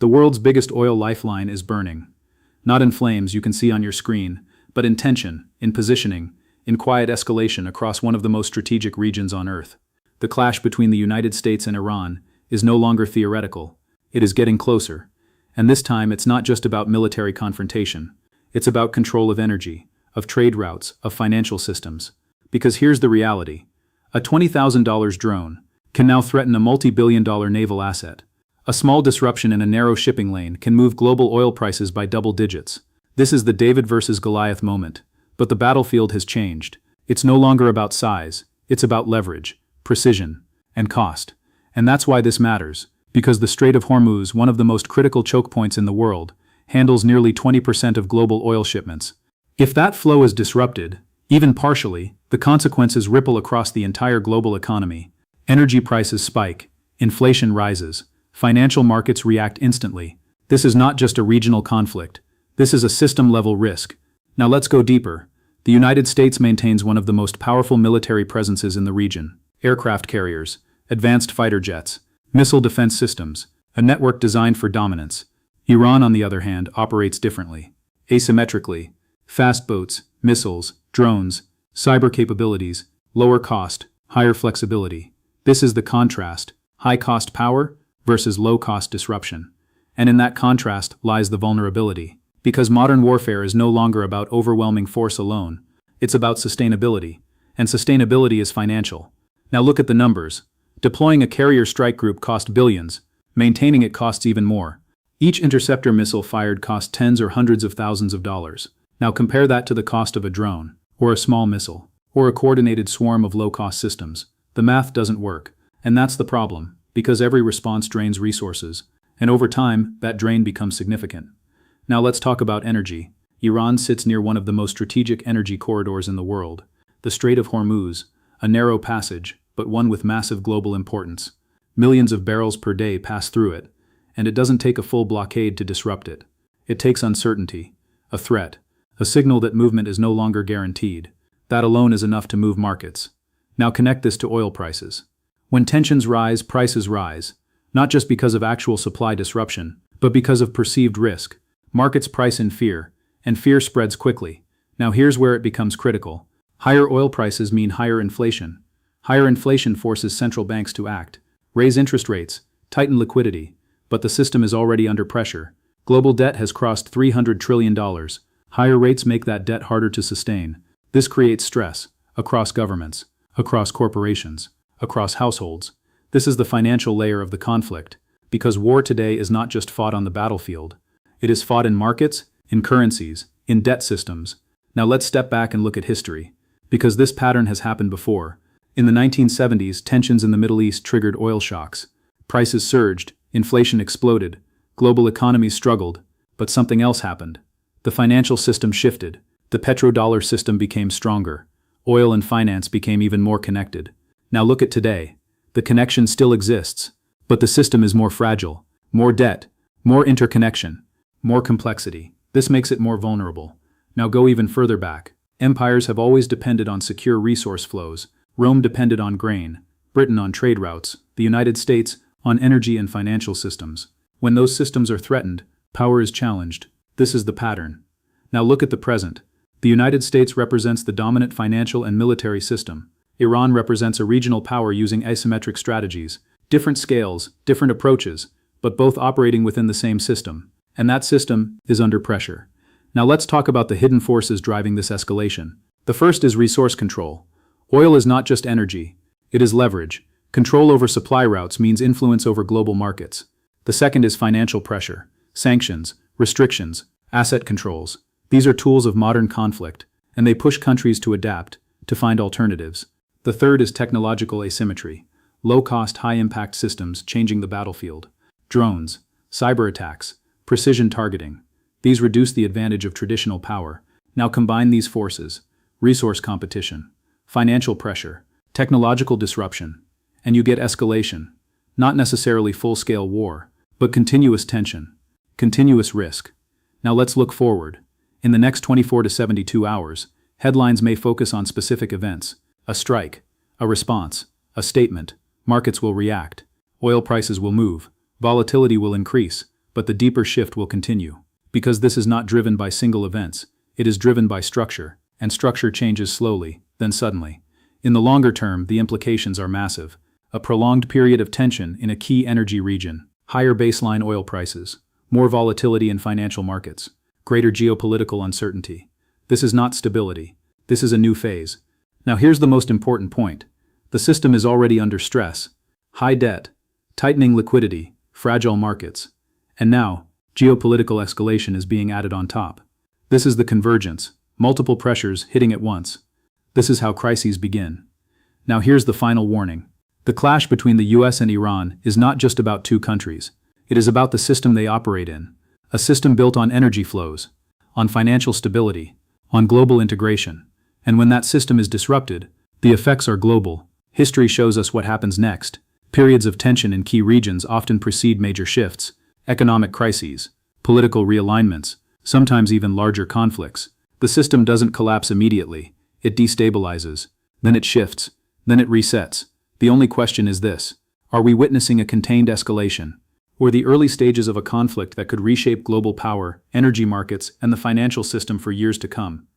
The world's biggest oil lifeline is burning. Not in flames you can see on your screen, but in tension, in positioning, in quiet escalation across one of the most strategic regions on Earth. The clash between the United States and Iran is no longer theoretical. It is getting closer. And this time it's not just about military confrontation. It's about control of energy, of trade routes, of financial systems. Because here's the reality. A $20,000 drone can now threaten a multi-billion-dollar naval asset. A small disruption in a narrow shipping lane can move global oil prices by double digits. This is the David versus Goliath moment. But the battlefield has changed. It's no longer about size. It's about leverage, precision, and cost. And that's why this matters. Because the Strait of Hormuz, one of the most critical choke points in the world, handles nearly 20% of global oil shipments. If that flow is disrupted, even partially, the consequences ripple across the entire global economy. Energy prices spike, inflation rises, financial markets react instantly. This is not just a regional conflict. This is a system-level risk. Now let's go deeper. The United States maintains one of the most powerful military presences in the region. Aircraft carriers, advanced fighter jets, missile defense systems, a network designed for dominance. Iran, on the other hand, operates differently. Asymmetrically. Fast boats, missiles, drones, cyber capabilities, lower cost, higher flexibility. This is the contrast, high-cost power versus low-cost disruption. And in that contrast lies the vulnerability. Because modern warfare is no longer about overwhelming force alone. It's about sustainability. And sustainability is financial. Now look at the numbers. Deploying a carrier strike group costs billions. Maintaining it costs even more. Each interceptor missile fired costs tens or hundreds of thousands of dollars. Now compare that to the cost of a drone, or a small missile, or a coordinated swarm of low-cost systems. The math doesn't work. And that's the problem, because every response drains resources. And over time, that drain becomes significant. Now let's talk about energy. Iran sits near one of the most strategic energy corridors in the world. The Strait of Hormuz, a narrow passage, but one with massive global importance. Millions of barrels per day pass through it, and it doesn't take a full blockade to disrupt it. It takes uncertainty, a threat, a signal that movement is no longer guaranteed. That alone is enough to move markets. Now connect this to oil prices. When tensions rise, prices rise, not just because of actual supply disruption, but because of perceived risk. Markets price in fear, and fear spreads quickly. Now here's where it becomes critical. Higher oil prices mean higher inflation. Higher inflation forces central banks to act, raise interest rates, tighten liquidity. But the system is already under pressure. Global debt has crossed $300 trillion. Higher rates make that debt harder to sustain. This creates stress across governments, across corporations, across households. This is the financial layer of the conflict, because war today is not just fought on the battlefield. It is fought in markets, in currencies, in debt systems. Now let's step back and look at history, because this pattern has happened before. In the 1970s, tensions in the Middle East triggered oil shocks. Prices surged, inflation exploded, global economies struggled, but something else happened. The financial system shifted. The petrodollar system became stronger. Oil and finance became even more connected. Now look at today. The connection still exists, but the system is more fragile. More debt, more interconnection, more complexity. This makes it more vulnerable. Now go even further back. Empires have always depended on secure resource flows. Rome depended on grain, Britain on trade routes, the United States on energy and financial systems. When those systems are threatened, power is challenged. This is the pattern. Now look at the present. The United States represents the dominant financial and military system. Iran represents a regional power using asymmetric strategies. Different scales, different approaches, but both operating within the same system. And that system is under pressure. Now let's talk about the hidden forces driving this escalation. The first is resource control. Oil is not just energy. It is leverage. Control over supply routes means influence over global markets. The second is financial pressure. Sanctions, restrictions, asset controls. These are tools of modern conflict, and they push countries to adapt, to find alternatives. The third is technological asymmetry. Low-cost, high-impact systems changing the battlefield. Drones, cyber attacks, precision targeting. These reduce the advantage of traditional power. Now combine these forces: resource competition, financial pressure, technological disruption, and you get escalation. Not necessarily full-scale war, but continuous tension, continuous risk. Now let's look forward. In the next 24 to 72 hours, headlines may focus on specific events: a strike, a response, a statement. Markets will react. Oil prices will move. Volatility will increase. but the deeper shift will continue. Because this is not driven by single events, it is driven by structure, and structure changes slowly, then suddenly. In the longer term, the implications are massive. A prolonged period of tension in a key energy region, higher baseline oil prices, more volatility in financial markets, greater geopolitical uncertainty. This is not stability. This is a new phase. Now here's the most important point. The system is already under stress. High debt, tightening liquidity, fragile markets. And now, geopolitical escalation is being added on top. This is the convergence, multiple pressures hitting at once. This is how crises begin. Now here's the final warning. The clash between the US and Iran is not just about two countries. It is about the system they operate in. A system built on energy flows, on financial stability, on global integration. And when that system is disrupted, the effects are global. History shows us what happens next. Periods of tension in key regions often precede major shifts, economic crises, political realignments, sometimes even larger conflicts. The system doesn't collapse immediately. It destabilizes. Then it shifts. Then it resets. The only question is this: are we witnessing a contained escalation, or the early stages of a conflict that could reshape global power, energy markets, and the financial system for years to come?